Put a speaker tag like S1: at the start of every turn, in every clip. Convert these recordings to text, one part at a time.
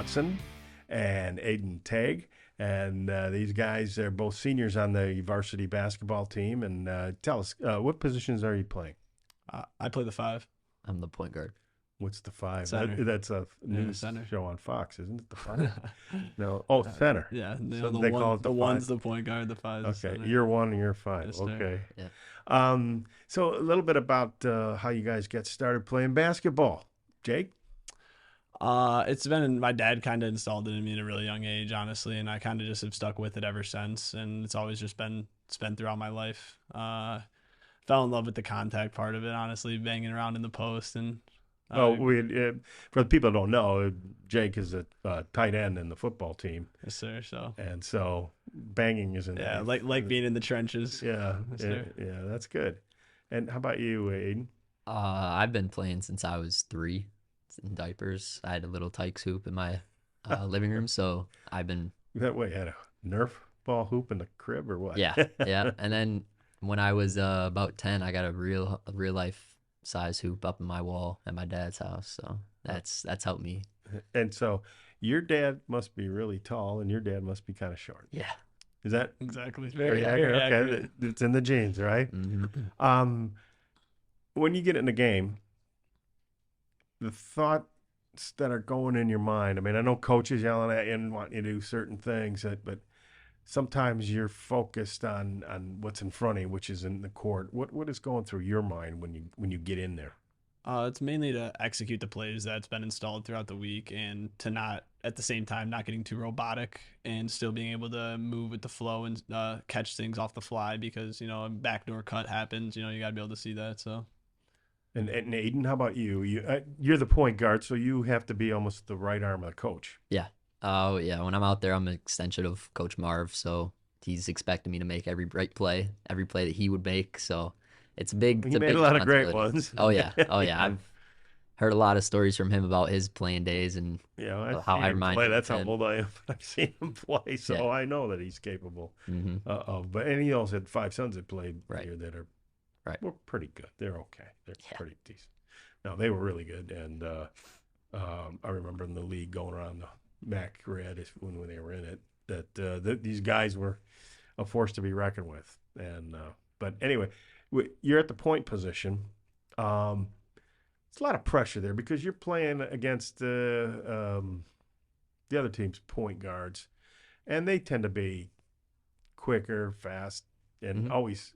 S1: Watson and Aiden Tagg. And these guys are both seniors on the varsity basketball team. And tell us, what positions are you playing?
S2: I play the 5.
S3: I'm the point guard.
S1: What's the 5?
S2: Center.
S1: That's a news
S2: center.
S1: show on Fox, isn't it? The 5? No. Oh, center.
S2: Yeah.
S1: So they call it the 5.
S2: One's the point guard, the 5 is the
S1: Okay.
S2: center.
S1: You're 1 and you're 5.
S2: Yes, sir.
S1: Okay.
S3: Yeah.
S1: So a little bit about how you guys get started playing basketball. Jake?
S2: It's been, my dad kind of installed it in me at a really young age, honestly, and I kind of just have stuck with it ever since, and it's always just been spent throughout my life. Fell in love with the contact part of it, honestly, banging around in the post. And
S1: for the people that don't know, Jake is a tight end in the football team.
S2: Yes, sir.
S1: So banging is in
S2: yeah, like being in the trenches.
S1: Yeah,
S2: Yes, sir.
S1: yeah, that's good. And how about you, Aiden?
S3: I've been playing since I was 3 in diapers. I had a little Tykes hoop in my living room, so I've been.
S1: That way, had a Nerf ball hoop in the crib or what?
S3: Yeah. And then when I was about 10, I got a real life size hoop up in my wall at my dad's house. So that's helped me.
S1: And so your dad must be really tall, and your dad must be kind of short.
S3: Yeah.
S1: Is that
S2: Exactly. It's
S1: very
S2: very
S1: accurate?
S2: accurate.
S1: Okay, it's in the genes, right?
S3: Mm-hmm.
S1: When you get in the game, the thoughts that are going in your mind. I mean, I know coaches yelling at you and wanting you to do certain things, but sometimes you're focused on what's in front of you, which is in the court. What is going through your mind when you get in there?
S2: It's mainly to execute the plays that's been installed throughout the week, and to not, at the same time, not getting too robotic and still being able to move with the flow and catch things off the fly, because, a backdoor cut happens. You got to be able to see that. So.
S1: And Aiden, how about you? You're the point guard, so you have to be almost the right arm of the coach.
S3: Yeah. Oh, yeah. When I'm out there, I'm an extension of Coach Marv, so he's expecting me to make every play that he would make. So it's big.
S1: He made a lot of great ones.
S3: Oh yeah. I've heard a lot of stories from him about his playing days, and how I remind him.
S1: That's how old I am. I've seen him play, so I know that he's capable of. And he also had 5 sons that played here that are pretty good. They're okay. They're pretty decent. No, they were really good, and I remember in the league going around the MAC Red when they were in it, that these guys were a force to be reckoned with. And but anyway, you're at the point position. It's a lot of pressure there because you're playing against the other team's point guards, and they tend to be quicker, fast, and always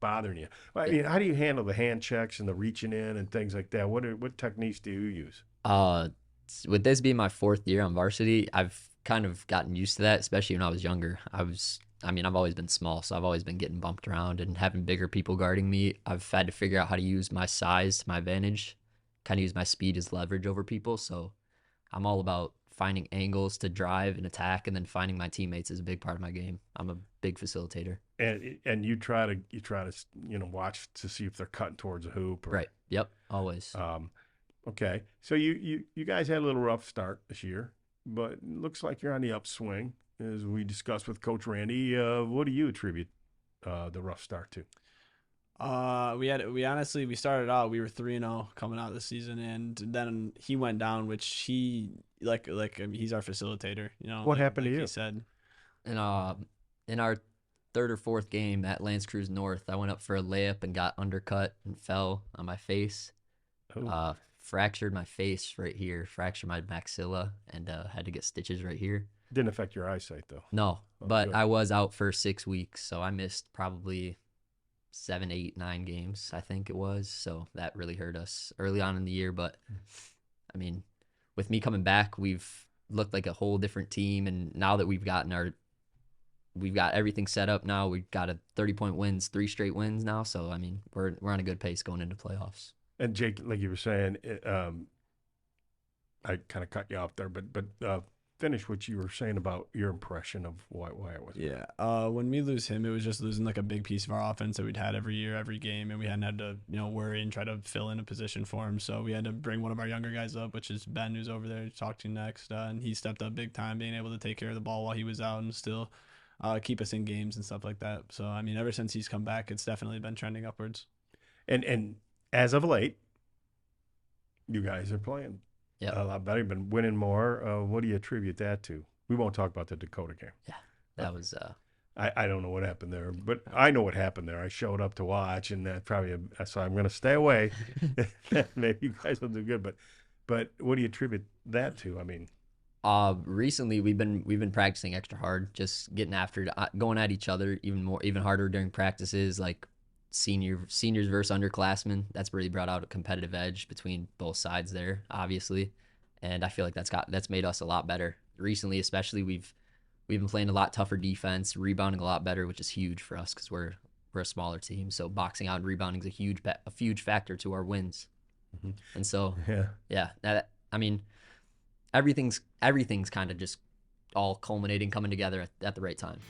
S1: bothering you. I mean, how do you handle the hand checks and the reaching in and things like that? What techniques do you use?
S3: With this being my 4th year on varsity, I've kind of gotten used to that, especially when I was younger. I've always been small, so I've always been getting bumped around and having bigger people guarding me. I've had to figure out how to use my size to my advantage, kind of use my speed as leverage over people. So I'm all about finding angles to drive and attack, and then finding my teammates is a big part of my game. I'm a big facilitator.
S1: And you try to watch to see if they're cutting towards a hoop.
S3: Right. Yep. Always.
S1: Okay. So you guys had a little rough start this year, but it looks like you're on the upswing, as we discussed with Coach Randy. What do you attribute the rough start to?
S2: We started out, we were 3-0 coming out of the season, and then he went down, which he's our facilitator.
S1: What happened to you?
S2: He said,
S3: in our 3rd or 4th game at Lance Cruz North, I went up for a layup and got undercut and fell on my face. Fractured my face right here, fractured my maxilla, and had to get stitches right here.
S1: Didn't affect your eyesight though.
S3: No, but good. I was out for 6 weeks, so I missed probably 7, 8, 9 games, I think it was. So that really hurt us early on in the year. But I mean, with me coming back, we've looked like a whole different team, and now that we've got everything set up now. We've got a 30-point wins, 3 straight wins now. So I mean, we're on a good pace going into playoffs.
S1: And Jake, like you were saying, I kind of cut you off there, but finish what you were saying about your impression of why it was.
S2: Yeah. When we lose him, it was just losing like a big piece of our offense that we'd had every year, every game, and we hadn't had to, worry and try to fill in a position for him. So we had to bring one of our younger guys up, which is Ben, who's over there to talk to next. And he stepped up big time, being able to take care of the ball while he was out and still keep us in games and stuff like that. So, I mean, ever since he's come back, it's definitely been trending upwards.
S1: And as of late, you guys are playing
S3: Yeah.
S1: a lot better. You've been winning more. What do you attribute that to? We won't talk about the Dakota game.
S3: Yeah, that was.
S1: I don't know what happened there, but I know what happened there. I showed up to watch, and that probably so I'm going to stay away. Maybe you guys will do good, but what do you attribute that to? I mean,
S3: recently we've been practicing extra hard, just getting after it, going at each other even harder during practices, like seniors versus underclassmen. That's really brought out a competitive edge between both sides there, obviously, and I feel like that's made us a lot better recently. Especially we've been playing a lot tougher defense, rebounding a lot better, which is huge for us because we're a smaller team. So boxing out and rebounding is a huge factor to our wins. Mm-hmm. And so yeah, I mean, everything's kind of just all culminating, coming together at the right time.